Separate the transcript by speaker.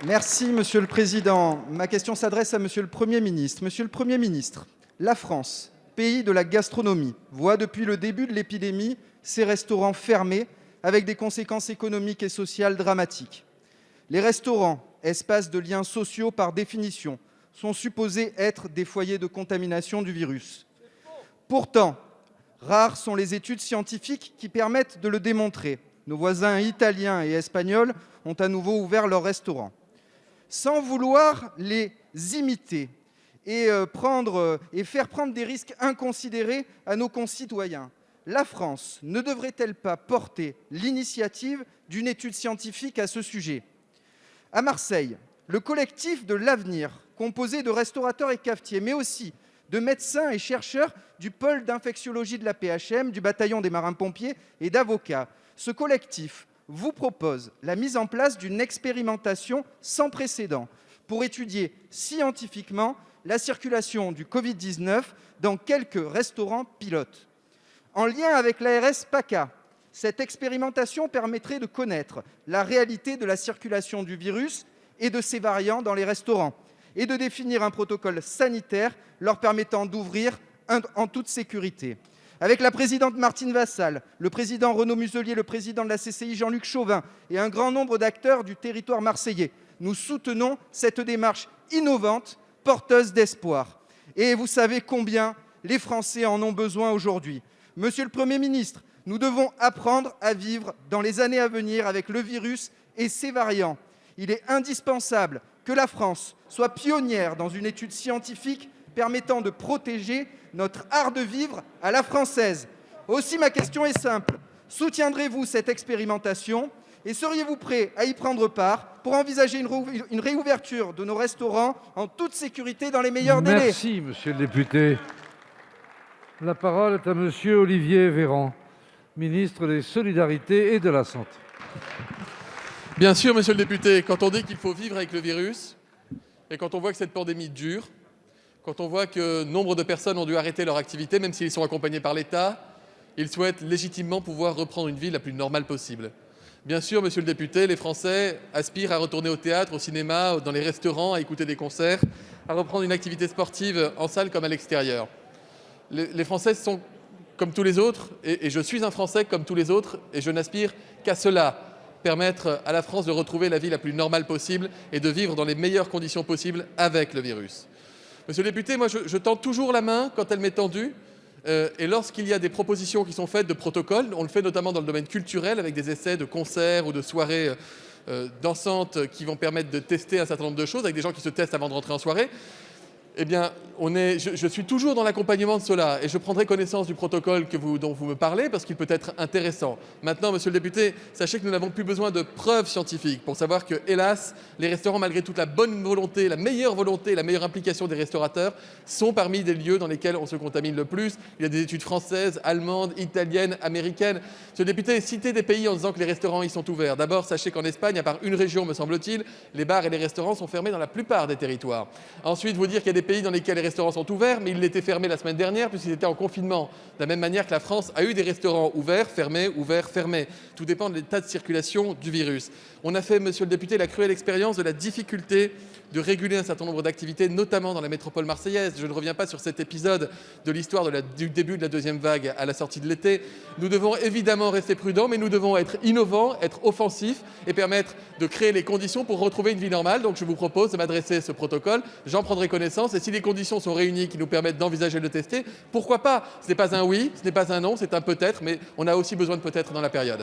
Speaker 1: Merci, Monsieur le Président. Ma question s'adresse à Monsieur le Premier ministre. Monsieur le Premier ministre, la France, pays de la gastronomie, voit depuis le début de l'épidémie ses restaurants fermés, avec des conséquences économiques et sociales dramatiques. Les restaurants, espaces de liens sociaux par définition, sont supposés être des foyers de contamination du virus. Pourtant, rares sont les études scientifiques qui permettent de le démontrer. Nos voisins italiens et espagnols ont à nouveau ouvert leurs restaurants. Sans vouloir les imiter et faire prendre des risques inconsidérés à nos concitoyens, la France ne devrait-elle pas porter l'initiative d'une étude scientifique à ce sujet ? À Marseille, le collectif de l'avenir, composé de restaurateurs et cafetiers, mais aussi de médecins et chercheurs du pôle d'infectiologie de la PHM, du bataillon des marins-pompiers et d'avocats, ce collectif vous propose la mise en place d'une expérimentation sans précédent pour étudier scientifiquement la circulation du Covid-19 dans quelques restaurants pilotes. En lien avec l'ARS PACA, cette expérimentation permettrait de connaître la réalité de la circulation du virus et de ses variants dans les restaurants et de définir un protocole sanitaire leur permettant d'ouvrir en toute sécurité. Avec la présidente Martine Vassal, le président Renaud Muselier, le président de la CCI Jean-Luc Chauvin et un grand nombre d'acteurs du territoire marseillais, nous soutenons cette démarche innovante, porteuse d'espoir. Et vous savez combien les Français en ont besoin aujourd'hui. Monsieur le Premier ministre, nous devons apprendre à vivre dans les années à venir avec le virus et ses variants. Il est indispensable que la France soit pionnière dans une étude scientifique permettant de protéger notre art de vivre à la française. Aussi, ma question est simple. Soutiendrez-vous cette expérimentation et seriez-vous prêt à y prendre part pour envisager une réouverture de nos restaurants en toute sécurité dans les meilleurs délais ?
Speaker 2: Merci, monsieur le député. La parole est à monsieur Olivier Véran, ministre des Solidarités et de la Santé.
Speaker 3: Bien sûr, monsieur le député, quand on dit qu'il faut vivre avec le virus, et quand on voit que cette pandémie dure, quand on voit que nombre de personnes ont dû arrêter leur activité, même s'ils sont accompagnés par l'État, ils souhaitent légitimement pouvoir reprendre une vie la plus normale possible. Bien sûr, monsieur le député, les Français aspirent à retourner au théâtre, au cinéma, dans les restaurants, à écouter des concerts, à reprendre une activité sportive en salle comme à l'extérieur. Les Français sont comme tous les autres, et je suis un Français comme tous les autres, et je n'aspire qu'à cela, permettre à la France de retrouver la vie la plus normale possible et de vivre dans les meilleures conditions possibles avec le virus. Monsieur le député, moi je tends toujours la main quand elle m'est tendue, et lorsqu'il y a des propositions qui sont faites de protocoles, on le fait notamment dans le domaine culturel avec des essais de concerts ou de soirées dansantes qui vont permettre de tester un certain nombre de choses, avec des gens qui se testent avant de rentrer en soirée. Eh bien, je suis toujours dans l'accompagnement de cela et je prendrai connaissance du protocole dont vous me parlez parce qu'il peut être intéressant. Maintenant, monsieur le député, sachez que nous n'avons plus besoin de preuves scientifiques pour savoir que, hélas, les restaurants, malgré toute la bonne volonté, la meilleure implication des restaurateurs, sont parmi des lieux dans lesquels on se contamine le plus. Il y a des études françaises, allemandes, italiennes, américaines. Monsieur le député, citez des pays en disant que les restaurants y sont ouverts. D'abord, sachez qu'en Espagne, à part une région, me semble-t-il, les bars et les restaurants sont fermés dans la plupart des territoires. Ensuite, vous dire qu'il y a des pays dans lesquels les restaurants sont ouverts, mais ils étaient fermés la semaine dernière puisqu'ils étaient en confinement. De la même manière que la France a eu des restaurants ouverts, fermés, ouverts, fermés. Tout dépend de l'état de circulation du virus. On a fait, monsieur le député, la cruelle expérience de la difficulté de réguler un certain nombre d'activités, notamment dans la métropole marseillaise. Je ne reviens pas sur cet épisode de l'histoire du début de la deuxième vague à la sortie de l'été. Nous devons évidemment rester prudents, mais nous devons être innovants, être offensifs et permettre de créer les conditions pour retrouver une vie normale. Donc je vous propose de m'adresser ce protocole. J'en prendrai connaissance et si les conditions sont réunies qui nous permettent d'envisager de le tester, pourquoi pas ? Ce n'est pas un oui, ce n'est pas un non, c'est un peut-être, mais on a aussi besoin de peut-être dans la période.